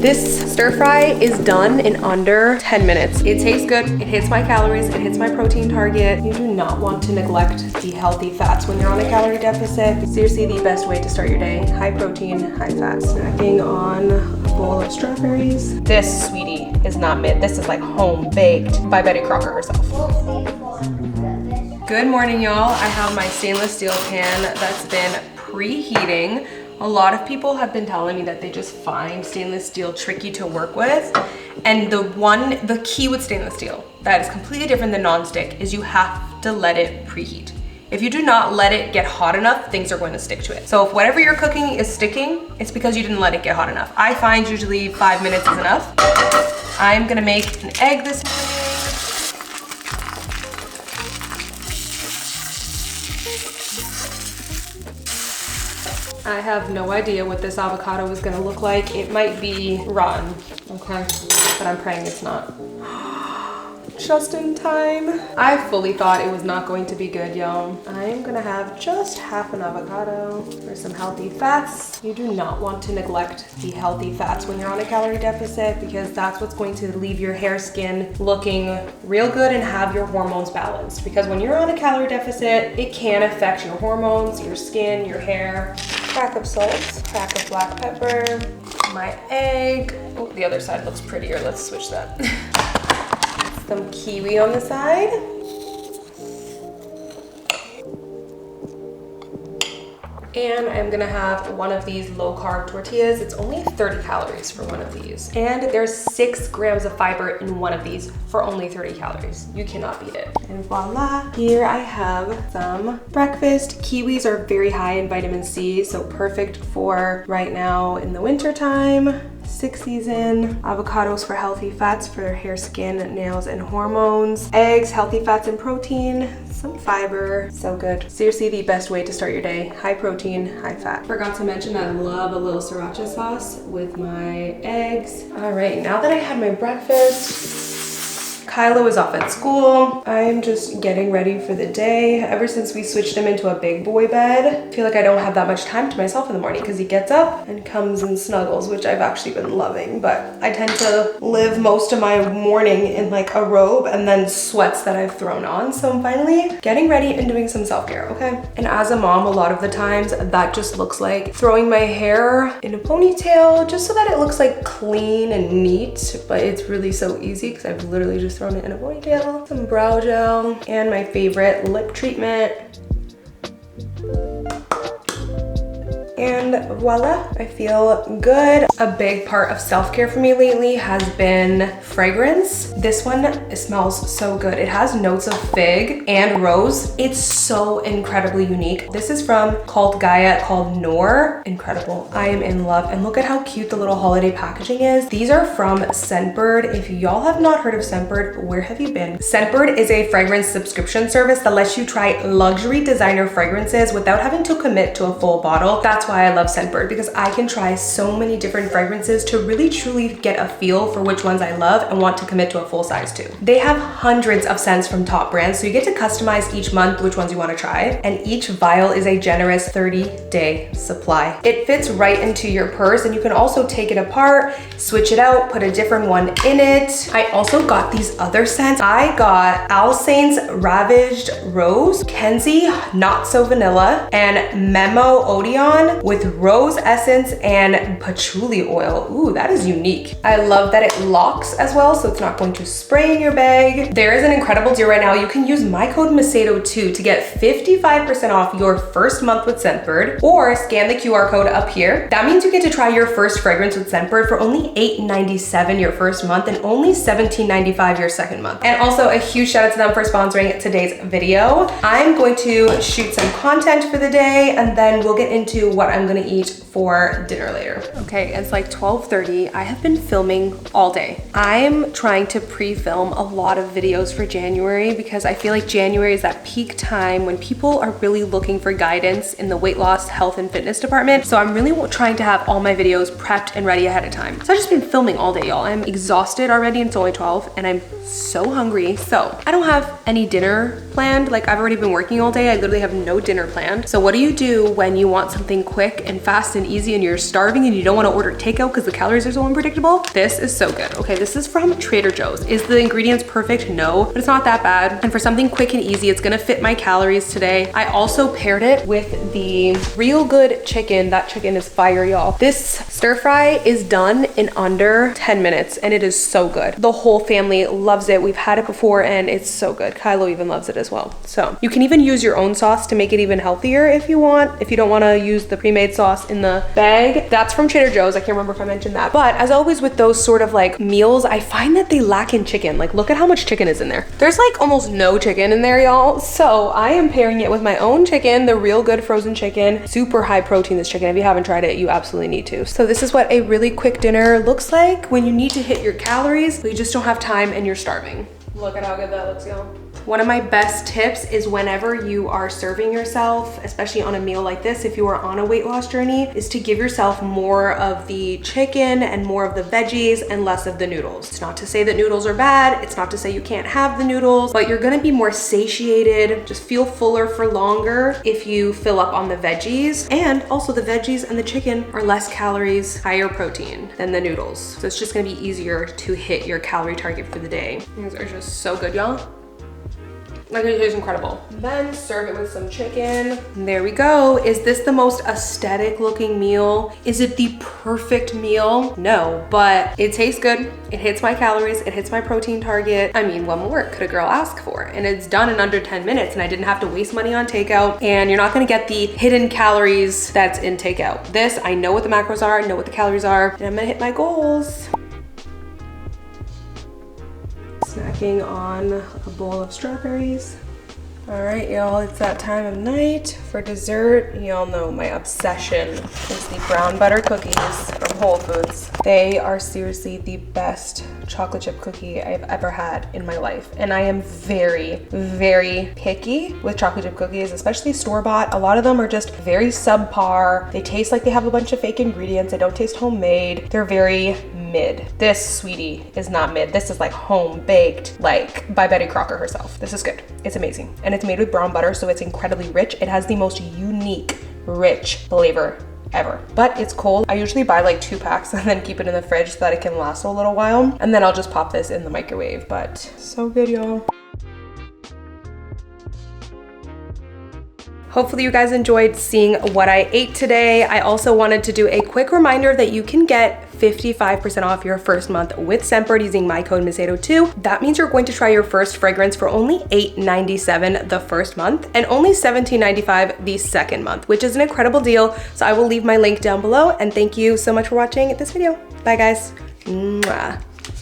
This stir fry is done in under 10 minutes. It tastes good, it hits my calories, it hits my protein target. You do not want to neglect the healthy fats when you're on a calorie deficit. Seriously, the best way to start your day. High protein, high fat. Snacking on a bowl of strawberries. This, sweetie, is not mid. This is like home baked by Betty Crocker herself. Good morning, y'all. I have my stainless steel pan that's been preheating. A lot of people have been telling me that they just find stainless steel tricky to work with. And the key with stainless steel that is completely different than nonstick is you have to let it preheat. If you do not let it get hot enough, things are going to stick to it. So if whatever you're cooking is sticking, it's because you didn't let it get hot enough. I find usually 5 minutes is enough. I'm gonna make an egg this morning. I have no idea what this avocado is gonna look like. It might be rotten, okay? But I'm praying it's not. Just in time. I fully thought it was not going to be good, y'all. I'm gonna have just half an avocado for some healthy fats. You do not want to neglect the healthy fats when you're on a calorie deficit because that's what's going to leave your hair, skin looking real good and have your hormones balanced. Because when you're on a calorie deficit, it can affect your hormones, your skin, your hair. Crack of salt, crack of black pepper, my egg. Oh, the other side looks prettier. Let's switch that. Some kiwi on the side. And I'm gonna have one of these low carb tortillas. It's only 30 calories for one of these. And there's 6 grams of fiber in one of these for only 30 calories. You cannot beat it. And voila, here I have some breakfast. Kiwis are very high in vitamin C, so perfect for right now in the winter time. 6 season. Avocados for healthy fats for hair, skin, nails, and hormones. Eggs, healthy fats and protein. Some fiber. So good. Seriously, the best way to start your day. High protein, high fat. Forgot to mention I love a little sriracha sauce with my eggs. All right, now that I had my breakfast, Kylo is off at school. I'm just getting ready for the day. Ever since we switched him into a big boy bed, I feel like I don't have that much time to myself in the morning because he gets up and comes and snuggles, which I've actually been loving. But I tend to live most of my morning in like a robe and then sweats that I've thrown on. So I'm finally getting ready and doing some self-care, okay? And as a mom, a lot of the times that just looks like throwing my hair in a ponytail just so that it looks like clean and neat. But it's really so easy because I've literally just thrown it in a ponytail, some brow gel, and my favorite lip treatment. And voila, I feel good. A big part of self-care for me lately has been fragrance. This one, it smells so good. It has notes of fig and rose. It's so incredibly unique. This is from Cult Gaia called Noor. Incredible. I am in love. And look at how cute the little holiday packaging is. These are from Scentbird. If y'all have not heard of Scentbird, where have you been? Scentbird is a fragrance subscription service that lets you try luxury designer fragrances without having to commit to a full bottle. That's why I love Scentbird, because I can try so many different fragrances to really truly get a feel for which ones I love and want to commit to a full size too. They have hundreds of scents from top brands, so you get to customize each month which ones you want to try, and each vial is a generous 30-day supply. It fits right into your purse, and you can also take it apart, switch it out, put a different one in it. I also got these other scents. I got Alsane's Ravaged Rose, Kenzie Not So Vanilla, and Memo Odeon with rose essence and patchouli oil. Ooh, that is unique. I love that it locks as well, so it's not going to spray in your bag. There is an incredible deal right now. You can use my code Macedo2 to get 55% off your first month with Scentbird, or scan the QR code up here. That means you get to try your first fragrance with Scentbird for only $8.97 your first month and only $17.95 your second month. And also a huge shout out to them for sponsoring today's video. I'm going to shoot some content for the day, and then we'll get into what I'm gonna eat for dinner later. Okay, it's like 12:30. I have been filming all day. I'm trying to pre-film a lot of videos for January because I feel like January is that peak time when people are really looking for guidance in the weight loss, health, and fitness department. So I'm really trying to have all my videos prepped and ready ahead of time. So I've just been filming all day, y'all. I'm exhausted already and it's only 12 and I'm so hungry. So I don't have any dinner planned. Like, I've already been working all day. I literally have no dinner planned. So what do you do when you want something quick and fast and easy and you're starving and you don't wanna order takeout because the calories are so unpredictable, this is so good. Okay, this is from Trader Joe's. Is the ingredients perfect? No, but it's not that bad. And for something quick and easy, it's gonna fit my calories today. I also paired it with the Real Good chicken. That chicken is fire, y'all. This stir fry is done in under 10 minutes and it is so good. The whole family loves it. We've had it before and it's so good. Kylo even loves it as well. So you can even use your own sauce to make it even healthier if you want. If you don't want to use the pre-made sauce in the bag. That's from Trader Joe's. I can't remember if I mentioned that. But as always with those sort of like meals, I find that they lack in chicken. Like look at how much chicken is in there. There's like almost no chicken in there, y'all. So I am pairing it with my own chicken, the Real Good frozen chicken. Super high protein, this chicken. If you haven't tried it, you absolutely need to. So this is what a really quick dinner looks like when you need to hit your calories, but you just don't have time and you're starving. Look at how good that looks, y'all. One of my best tips is whenever you are serving yourself, especially on a meal like this, if you are on a weight loss journey, is to give yourself more of the chicken and more of the veggies and less of the noodles. It's not to say that noodles are bad. It's not to say you can't have the noodles, but you're gonna be more satiated, just feel fuller for longer if you fill up on the veggies. And also the veggies and the chicken are less calories, higher protein than the noodles. So it's just gonna be easier to hit your calorie target for the day. These are just so good, y'all. Like it is incredible. Then serve it with some chicken. There we go. Is this the most aesthetic looking meal? Is it the perfect meal? No, but it tastes good. It hits my calories. It hits my protein target. I mean, what more could a girl ask for? And it's done in under 10 minutes and I didn't have to waste money on takeout. And you're not gonna get the hidden calories that's in takeout. This, I know what the macros are, I know what the calories are, and I'm gonna hit my goals. Snacking on a bowl of strawberries. All right, y'all, it's that time of night for dessert. Y'all know my obsession is the brown butter cookies from Whole Foods. They are seriously the best chocolate chip cookie I've ever had in my life. And I am very, very picky with chocolate chip cookies, especially store-bought. A lot of them are just very subpar. They taste like they have a bunch of fake ingredients. They don't taste homemade. They're very mid. This, sweetie, is not mid. This is like home baked, like by Betty Crocker herself. This is good. It's amazing. And it's made with brown butter, so it's incredibly rich. It has the most unique, rich flavor ever. But it's cold. I usually buy like 2 packs and then keep it in the fridge so that it can last a little while. And then I'll just pop this in the microwave. But so good, y'all. Hopefully you guys enjoyed seeing what I ate today. I also wanted to do a quick reminder that you can get 55% off your first month with Scentbird using my code Macedo2. That means you're going to try your first fragrance for only $8.97 the first month and only $17.95 the second month, which is an incredible deal. So I will leave my link down below and thank you so much for watching this video. Bye guys. Mwah.